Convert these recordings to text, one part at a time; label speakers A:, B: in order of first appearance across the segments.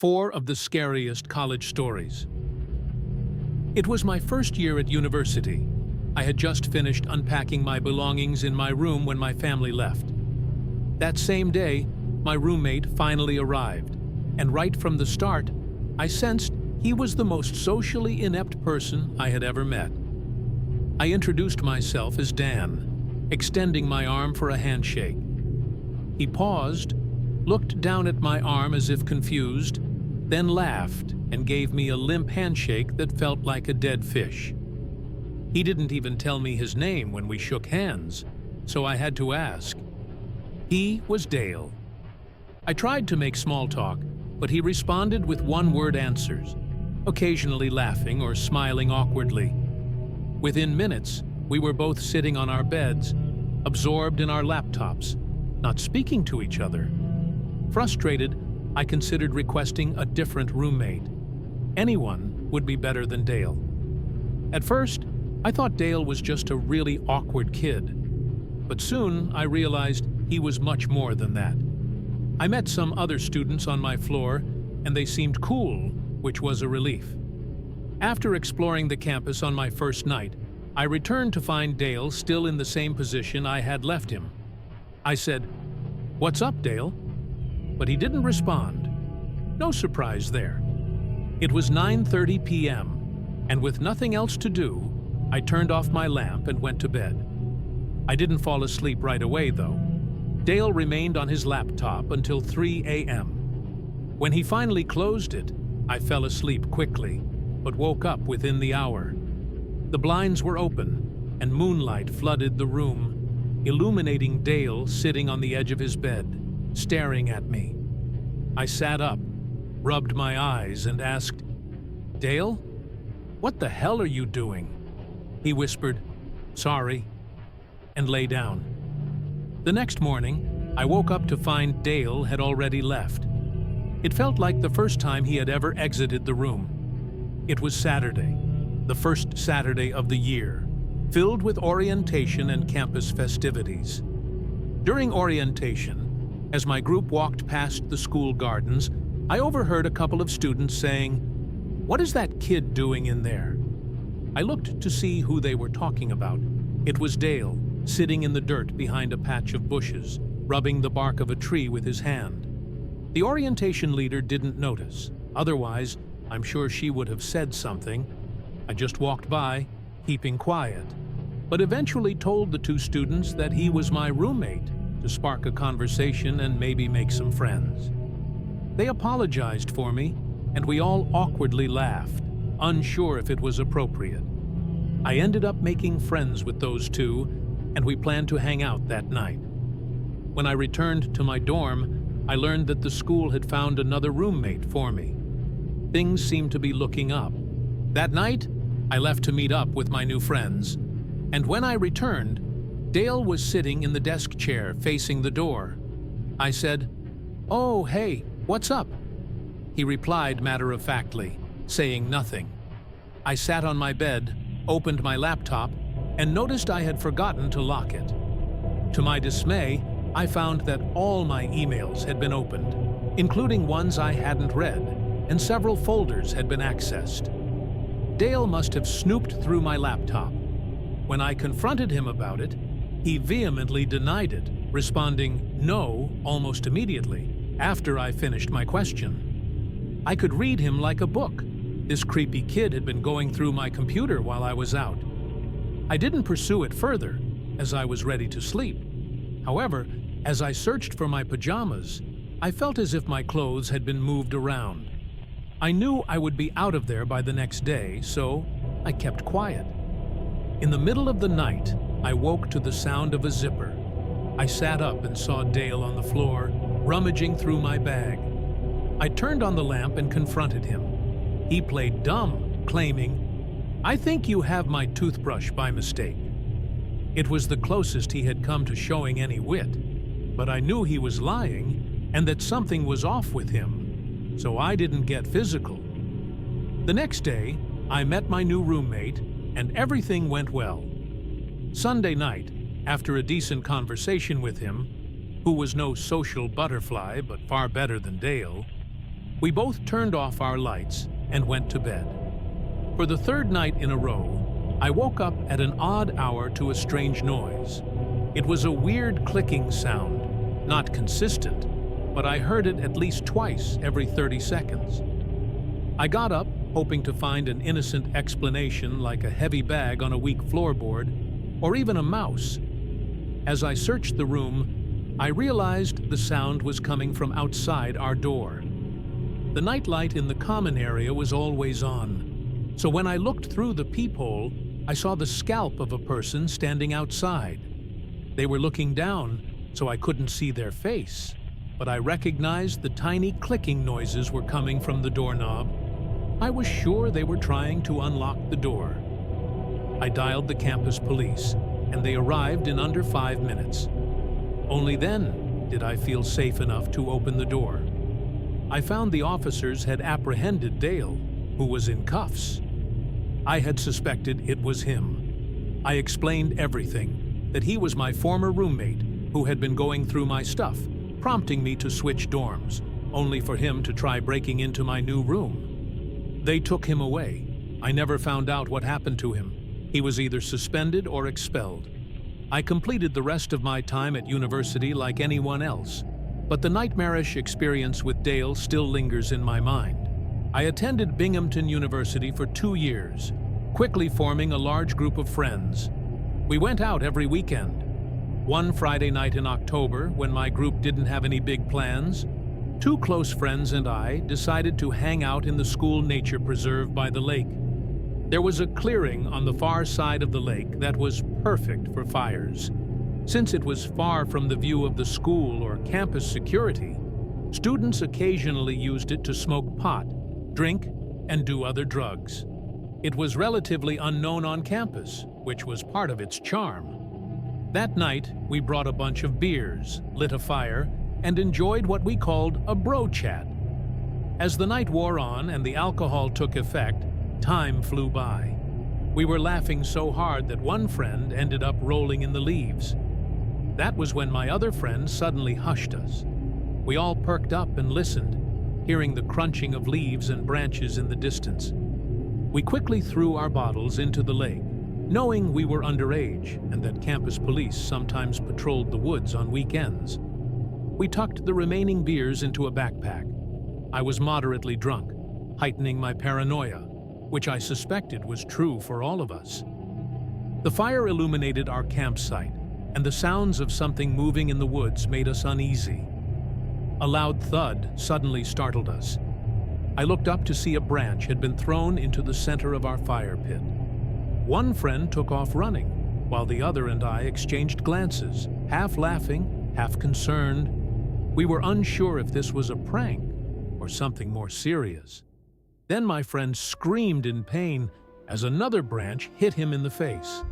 A: 4 of the scariest college stories. It was my first year at university. I had just finished unpacking my belongings in my room when my family left. That same day, my roommate finally arrived, and right from the start, I sensed he was the most socially inept person I had ever met. I introduced myself as Dan, extending my arm for a handshake. He paused, looked down at my arm as if confused, then laughed and gave me a limp handshake that felt like a dead fish. He didn't even tell me his name when we shook hands, so I had to ask. He was Dale. I tried to make small talk, but he responded with one-word answers, occasionally laughing or smiling awkwardly. Within minutes, we were both sitting on our beds, absorbed in our laptops, not speaking to each other. Frustrated, I considered requesting a different roommate. Anyone would be better than Dale. At first, I thought Dale was just a really awkward kid, but soon I realized he was much more than that. I met some other students on my floor, and they seemed cool, which was a relief. After exploring the campus on my first night, I returned to find Dale still in the same position I had left him. I said, "What's up, Dale?" But he didn't respond. No surprise there. It was 9:30 p.m., and with nothing else to do, I turned off my lamp and went to bed. I didn't fall asleep right away, though. Dale remained on his laptop until 3 a.m. When he finally closed it, I fell asleep quickly, but woke up within the hour. The blinds were open, and moonlight flooded the room, illuminating Dale sitting on the edge of his bed, staring at me. I sat up, rubbed my eyes, and asked, "Dale, what the hell are you doing?" He whispered, "Sorry," and lay down. The next morning, I woke up to find Dale had already left. It felt like the first time he had ever exited the room. It was Saturday, the first Saturday of the year, filled with orientation and campus festivities. During orientation, as my group walked past the school gardens, I overheard a couple of students saying, "What is that kid doing in there?" I looked to see who they were talking about. It was Dale, sitting in the dirt behind a patch of bushes, rubbing the bark of a tree with his hand. The orientation leader didn't notice. Otherwise, I'm sure she would have said something. I just walked by, keeping quiet, but eventually told the two students that he was my roommate to spark a conversation and maybe make some friends. They apologized for me, and we all awkwardly laughed, unsure if it was appropriate. I ended up making friends with those two, and we planned to hang out that night. When I returned to my dorm, I learned that the school had found another roommate for me. Things seemed to be looking up. That night, I left to meet up with my new friends, and when I returned, Dale was sitting in the desk chair facing the door. I said, "Oh, hey, what's up?" He replied matter-of-factly, saying nothing. I sat on my bed, opened my laptop, and noticed I had forgotten to lock it. To my dismay, I found that all my emails had been opened, including ones I hadn't read, and several folders had been accessed. Dale must have snooped through my laptop. When I confronted him about it, he vehemently denied it, responding no almost immediately after I finished my question. I could read him like a book. This creepy kid had been going through my computer while I was out. I didn't pursue it further, as I was ready to sleep. However, as I searched for my pajamas, I felt as if my clothes had been moved around. I knew I would be out of there by the next day, so I kept quiet. In the middle of the night, I woke to the sound of a zipper. I sat up and saw Dale on the floor, rummaging through my bag. I turned on the lamp and confronted him. He played dumb, claiming, "I think you have my toothbrush by mistake." It was the closest he had come to showing any wit, but I knew he was lying and that something was off with him, so I didn't get physical. The next day, I met my new roommate, and everything went well. Sunday night, after a decent conversation with him, who was no social butterfly but far better than Dale, We both turned off our lights and went to bed. For the third night in a row, I woke up at an odd hour to a strange noise. It was a weird clicking sound, not consistent, but I heard it at least twice every 30 seconds. I got up, hoping to find an innocent explanation like a heavy bag on a weak floorboard, or even a mouse. As I searched the room, I realized the sound was coming from outside our door. The nightlight in the common area was always on, so when I looked through the peephole, I saw the scalp of a person standing outside. They were looking down, so I couldn't see their face, but I recognized the tiny clicking noises were coming from the doorknob. I was sure they were trying to unlock the door. I dialed the campus police, and they arrived in under 5 minutes. Only then did I feel safe enough to open the door. I found the officers had apprehended Dale, who was in cuffs. I had suspected it was him. I explained everything, that he was my former roommate who had been going through my stuff, prompting me to switch dorms, only for him to try breaking into my new room. They took him away. I never found out what happened to him. He was either suspended or expelled. I completed the rest of my time at university like anyone else, but the nightmarish experience with Dale still lingers in my mind. I attended Binghamton University for 2 years, quickly forming a large group of friends. We went out every weekend. One Friday night in October, when my group didn't have any big plans, 2 close friends and I decided to hang out in the school nature preserve by the lake. There was a clearing on the far side of the lake that was perfect for fires. Since it was far from the view of the school or campus security, students occasionally used it to smoke pot, drink, and do other drugs. It was relatively unknown on campus, which was part of its charm. That night, we brought a bunch of beers, lit a fire, and enjoyed what we called a bro chat. As the night wore on and the alcohol took effect, time flew by. We were laughing so hard that one friend ended up rolling in the leaves. That was when my other friend suddenly hushed us. We all perked up and listened, hearing the crunching of leaves and branches in the distance. We quickly threw our bottles into the lake, knowing we were underage and that campus police sometimes patrolled the woods on weekends. We tucked the remaining beers into a backpack. I was moderately drunk, heightening my paranoia, which I suspected was true for all of us. The fire illuminated our campsite, and the sounds of something moving in the woods made us uneasy. A loud thud suddenly startled us. I looked up to see a branch had been thrown into the center of our fire pit. One friend took off running, while the other and I exchanged glances, half laughing, half concerned. We were unsure if this was a prank or something more serious. Then my friend screamed in pain as another branch hit him in the face.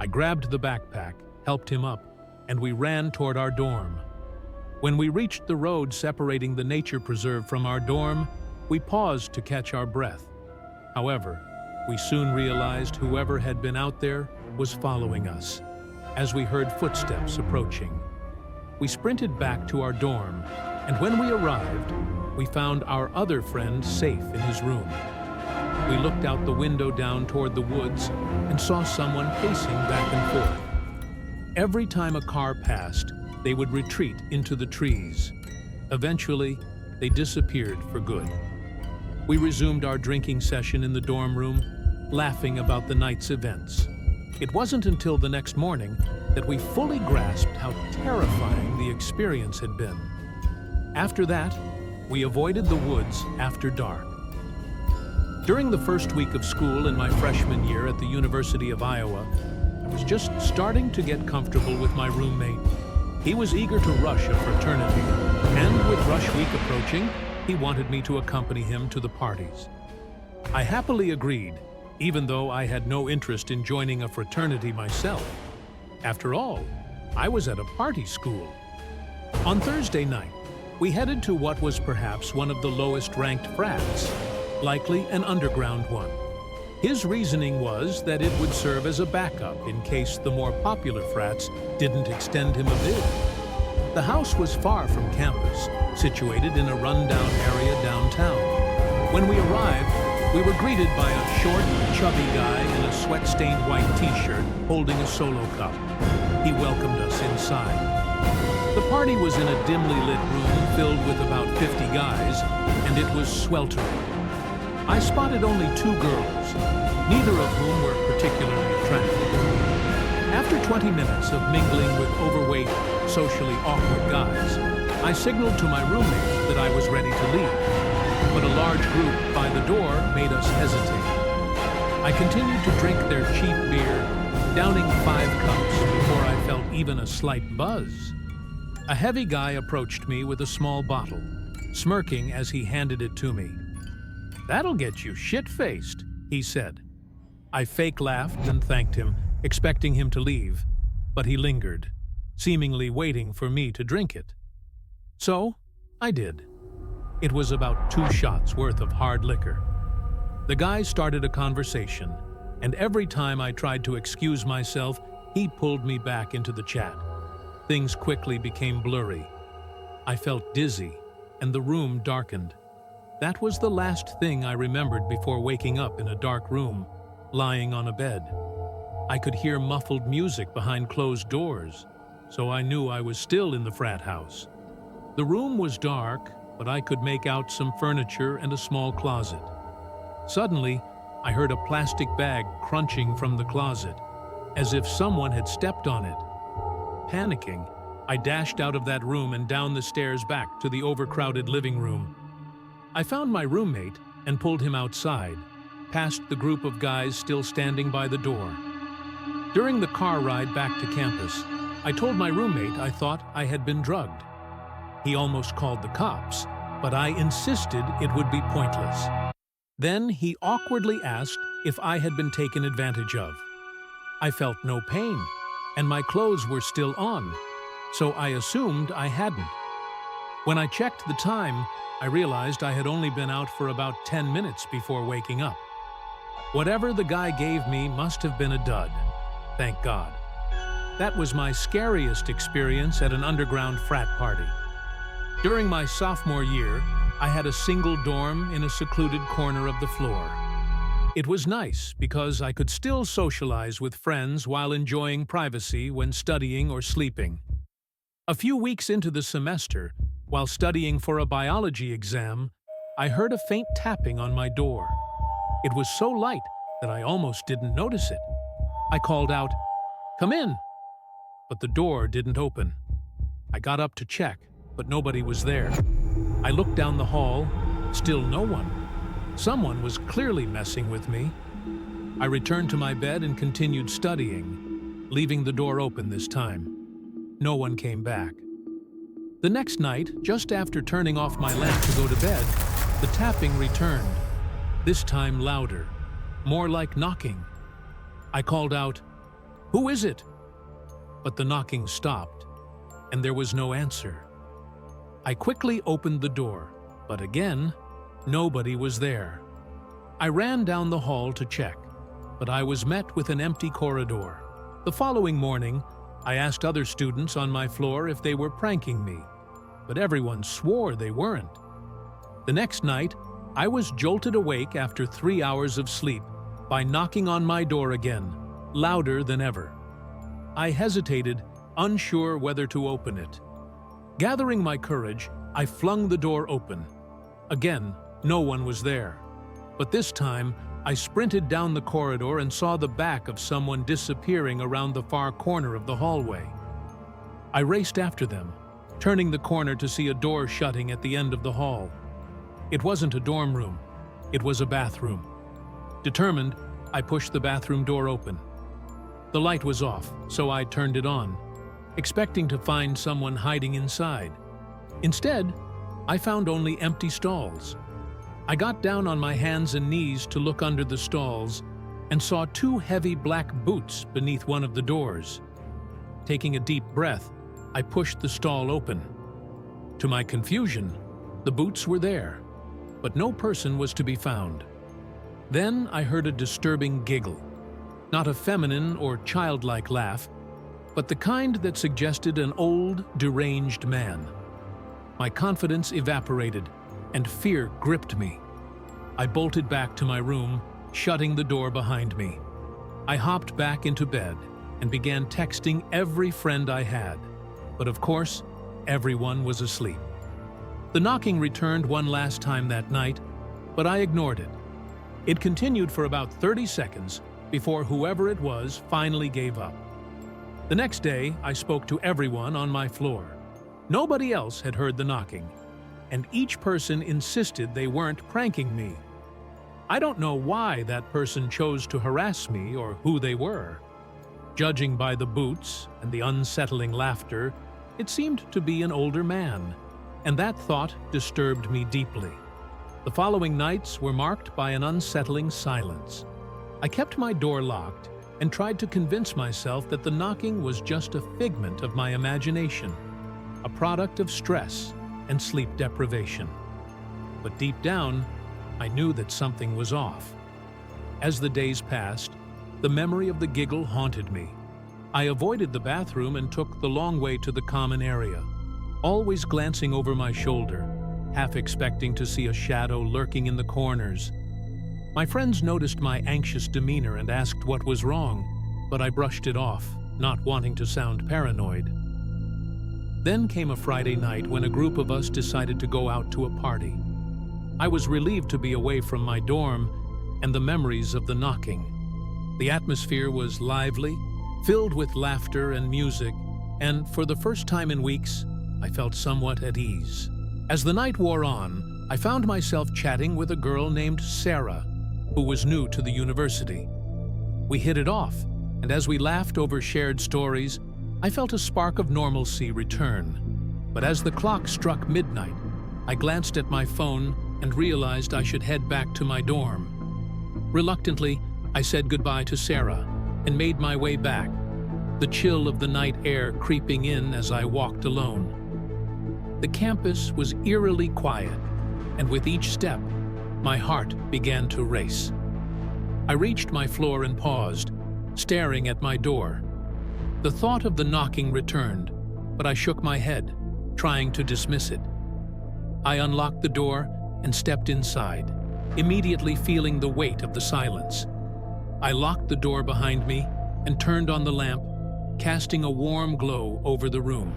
A: I grabbed the backpack, helped him up, and we ran toward our dorm. When we reached the road separating the nature preserve from our dorm, we paused to catch our breath. However, we soon realized whoever had been out there was following us, as we heard footsteps approaching. We sprinted back to our dorm, and when we arrived, we found our other friend safe in his room. We looked out the window down toward the woods and saw someone pacing back and forth. Every time a car passed, they would retreat into the trees. Eventually, they disappeared for good. We resumed our drinking session in the dorm room, laughing about the night's events. It wasn't until the next morning that we fully grasped how terrifying the experience had been. After that, we avoided the woods after dark. During the first week of school in my freshman year at the University of Iowa, I was just starting to get comfortable with my roommate. He was eager to rush a fraternity, and with rush week approaching, he wanted me to accompany him to the parties. I happily agreed, even though I had no interest in joining a fraternity myself. After all, I was at a party school. On Thursday night, we headed to what was perhaps one of the lowest-ranked frats, likely an underground one. His reasoning was that it would serve as a backup in case the more popular frats didn't extend him a bit. The house was far from campus, situated in a rundown area downtown. When we arrived, we were greeted by a short, chubby guy in a sweat-stained white t-shirt holding a solo cup. He welcomed us inside. The party was in a dimly lit room filled with about 50 guys, and it was sweltering. I spotted only 2 girls, neither of whom were particularly attractive. After 20 minutes of mingling with overweight, socially awkward guys, I signaled to my roommate that I was ready to leave, but a large group by the door made us hesitate. I continued to drink their cheap beer, downing 5 cups before I felt even a slight buzz. A heavy guy approached me with a small bottle, smirking as he handed it to me. "That'll get you shit-faced," he said. I fake laughed and thanked him, expecting him to leave, but he lingered, seemingly waiting for me to drink it. So, I did. It was about 2 shots worth of hard liquor. The guy started a conversation, and every time I tried to excuse myself, he pulled me back into the chat. Things quickly became blurry. I felt dizzy, and the room darkened. That was the last thing I remembered before waking up in a dark room, lying on a bed. I could hear muffled music behind closed doors, so I knew I was still in the frat house. The room was dark, but I could make out some furniture and a small closet. Suddenly, I heard a plastic bag crunching from the closet, as if someone had stepped on it. Panicking, I dashed out of that room and down the stairs back to the overcrowded living room. I found my roommate and pulled him outside, past the group of guys still standing by the door. During the car ride back to campus, I told my roommate I thought I had been drugged. He almost called the cops, but I insisted it would be pointless. Then he awkwardly asked if I had been taken advantage of. I felt no pain, and my clothes were still on, so I assumed I hadn't. When I checked the time, I realized I had only been out for about 10 minutes before waking up. Whatever the guy gave me must have been a dud. Thank God. That was my scariest experience at an underground frat party. During my sophomore year, I had a single dorm in a secluded corner of the floor. It was nice because I could still socialize with friends while enjoying privacy when studying or sleeping. A few weeks into the semester, while studying for a biology exam, I heard a faint tapping on my door. It was so light that I almost didn't notice it. I called out, "Come in!" But the door didn't open. I got up to check, but nobody was there. I looked down the hall, still no one. Someone was clearly messing with me. I returned to my bed and continued studying, leaving the door open this time. No one came back. The next night, just after turning off my lamp to go to bed, the tapping returned, this time louder, more like knocking. I called out, "Who is it?" But the knocking stopped, and there was no answer. I quickly opened the door, but again, nobody was there. I ran down the hall to check, but I was met with an empty corridor. The following morning, I asked other students on my floor if they were pranking me, but everyone swore they weren't. The next night, I was jolted awake after 3 hours of sleep by knocking on my door again, louder than ever. I hesitated, unsure whether to open it. Gathering my courage, I flung the door open. Again, no one was there. But this time, I sprinted down the corridor and saw the back of someone disappearing around the far corner of the hallway. I raced after them, turning the corner to see a door shutting at the end of the hall. It wasn't a dorm room. It was a bathroom. Determined, I pushed the bathroom door open. The light was off, so I turned it on, expecting to find someone hiding inside. Instead, I found only empty stalls. I got down on my hands and knees to look under the stalls and saw 2 heavy black boots beneath one of the doors. Taking a deep breath, I pushed the stall open. To my confusion, the boots were there, but no person was to be found. Then I heard a disturbing giggle. Not a feminine or childlike laugh, but the kind that suggested an old, deranged man. My confidence evaporated, and fear gripped me. I bolted back to my room, shutting the door behind me. I hopped back into bed and began texting every friend I had, but of course, everyone was asleep. The knocking returned one last time that night, but I ignored it. It continued for about 30 seconds before whoever it was finally gave up. The next day, I spoke to everyone on my floor. Nobody else had heard the knocking, and each person insisted they weren't pranking me. I don't know why that person chose to harass me or who they were. Judging by the boots and the unsettling laughter, it seemed to be an older man, and that thought disturbed me deeply. The following nights were marked by an unsettling silence. I kept my door locked and tried to convince myself that the knocking was just a figment of my imagination, a product of stress and sleep deprivation. But deep down, I knew that something was off. As the days passed, the memory of the giggle haunted me. I avoided the bathroom and took the long way to the common area, always glancing over my shoulder, half expecting to see a shadow lurking in the corners. My friends noticed my anxious demeanor and asked what was wrong, but I brushed it off, not wanting to sound paranoid. Then came a Friday night when a group of us decided to go out to a party. I was relieved to be away from my dorm and the memories of the knocking. The atmosphere was lively, filled with laughter and music, and for the first time in weeks, I felt somewhat at ease. As the night wore on, I found myself chatting with a girl named Sarah, who was new to the university. We hit it off, and as we laughed over shared stories, I felt a spark of normalcy return. But as the clock struck midnight, I glanced at my phone and realized I should head back to my dorm. Reluctantly, I said goodbye to Sarah and made my way back, the chill of the night air creeping in as I walked alone. The campus was eerily quiet, and with each step, my heart began to race. I reached my floor and paused, staring at my door. The thought of the knocking returned, but I shook my head, trying to dismiss it. I unlocked the door and stepped inside, immediately feeling the weight of the silence. I locked the door behind me and turned on the lamp, casting a warm glow over the room.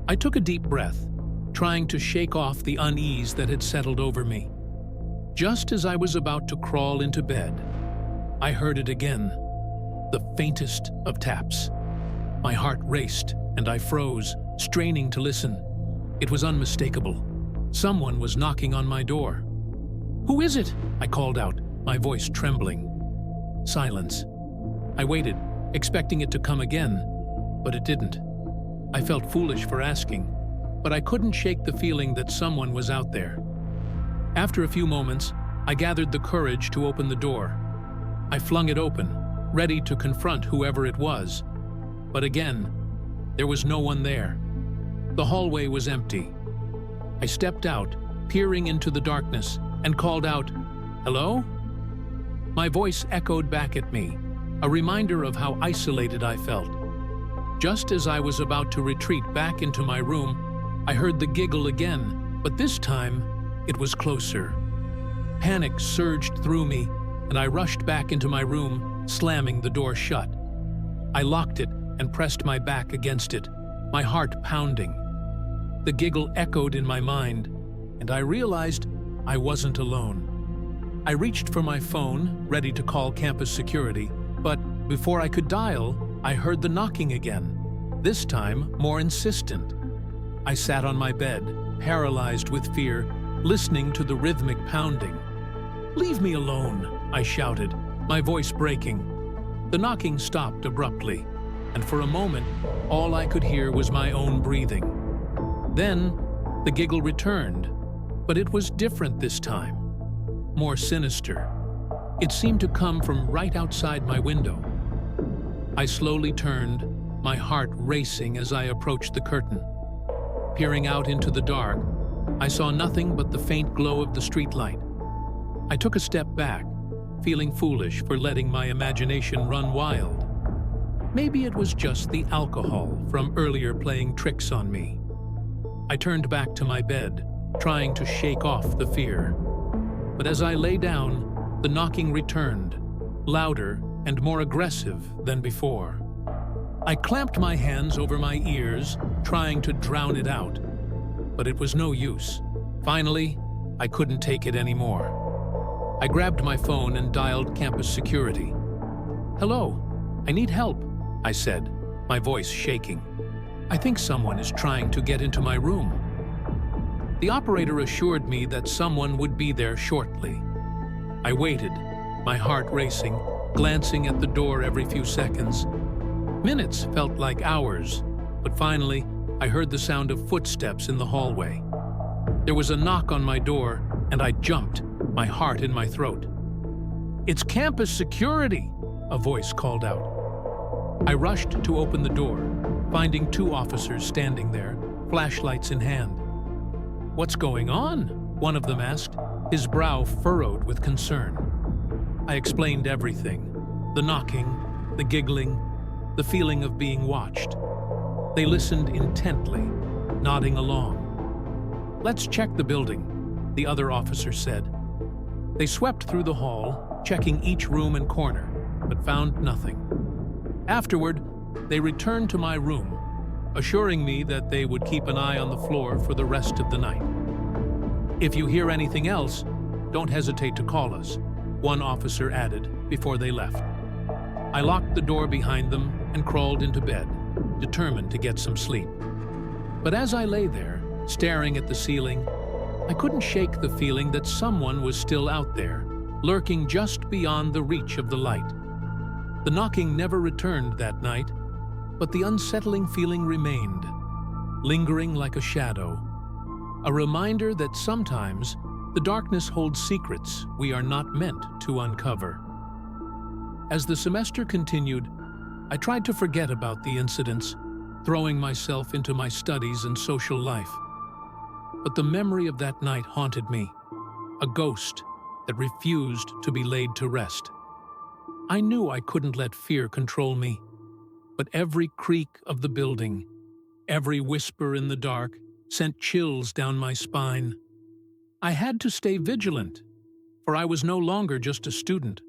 A: I took a deep breath, trying to shake off the unease that had settled over me. Just as I was about to crawl into bed, I heard it again, the faintest of taps. My heart raced and I froze, straining to listen. It was unmistakable. Someone was knocking on my door. "Who is it?" I called out, my voice trembling. Silence. I waited, expecting it to come again, but it didn't. I felt foolish for asking, but I couldn't shake the feeling that someone was out there. After a few moments, I gathered the courage to open the door. I flung it open, ready to confront whoever it was. But again, there was no one there. The hallway was empty. I stepped out, peering into the darkness, and called out, "Hello?" My voice echoed back at me, a reminder of how isolated I felt. Just as I was about to retreat back into my room, I heard the giggle again, but this time, it was closer. Panic surged through me, and I rushed back into my room, slamming the door shut. I locked it and pressed my back against it, my heart pounding. The giggle echoed in my mind, and I realized I wasn't alone. I reached for my phone, ready to call campus security, but before I could dial, I heard the knocking again, this time more insistent. I sat on my bed, paralyzed with fear, listening to the rhythmic pounding. "Leave me alone," I shouted, my voice breaking. The knocking stopped abruptly, and for a moment, all I could hear was my own breathing. Then, the giggle returned, but it was different this time, more sinister. It seemed to come from right outside my window. I slowly turned, my heart racing as I approached the curtain. Peering out into the dark, I saw nothing but the faint glow of the streetlight. I took a step back, feeling foolish for letting my imagination run wild. Maybe it was just the alcohol from earlier playing tricks on me. I turned back to my bed, trying to shake off the fear. But as I lay down, the knocking returned, louder and more aggressive than before. I clamped my hands over my ears, trying to drown it out. But it was no use. Finally, I couldn't take it anymore. I grabbed my phone and dialed campus security. "Hello, I need help," I said, my voice shaking. "I think someone is trying to get into my room." The operator assured me that someone would be there shortly. I waited, my heart racing, glancing at the door every few seconds. Minutes felt like hours, but finally, I heard the sound of footsteps in the hallway. There was a knock on my door, and I jumped, my heart in my throat. "It's campus security!" a voice called out. I rushed to open the door, finding two officers standing there, flashlights in hand. "What's going on?" one of them asked, his brow furrowed with concern. I explained everything: the knocking, the giggling, the feeling of being watched. They listened intently, nodding along. "Let's check the building," the other officer said. They swept through the hall, checking each room and corner, but found nothing. Afterward, they returned to my room, assuring me that they would keep an eye on the floor for the rest of the night. "If you hear anything else, don't hesitate to call us," one officer added before they left. I locked the door behind them and crawled into bed, determined to get some sleep. But as I lay there, staring at the ceiling, I couldn't shake the feeling that someone was still out there, lurking just beyond the reach of the light. The knocking never returned that night, but the unsettling feeling remained, lingering like a shadow, a reminder that sometimes the darkness holds secrets we are not meant to uncover. As the semester continued, I tried to forget about the incidents, throwing myself into my studies and social life. But the memory of that night haunted me, a ghost that refused to be laid to rest. I knew I couldn't let fear control me, but every creak of the building, every whisper in the dark, sent chills down my spine. I had to stay vigilant, for I was no longer just a student.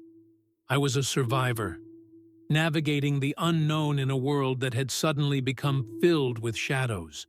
A: I was a survivor, navigating the unknown in a world that had suddenly become filled with shadows.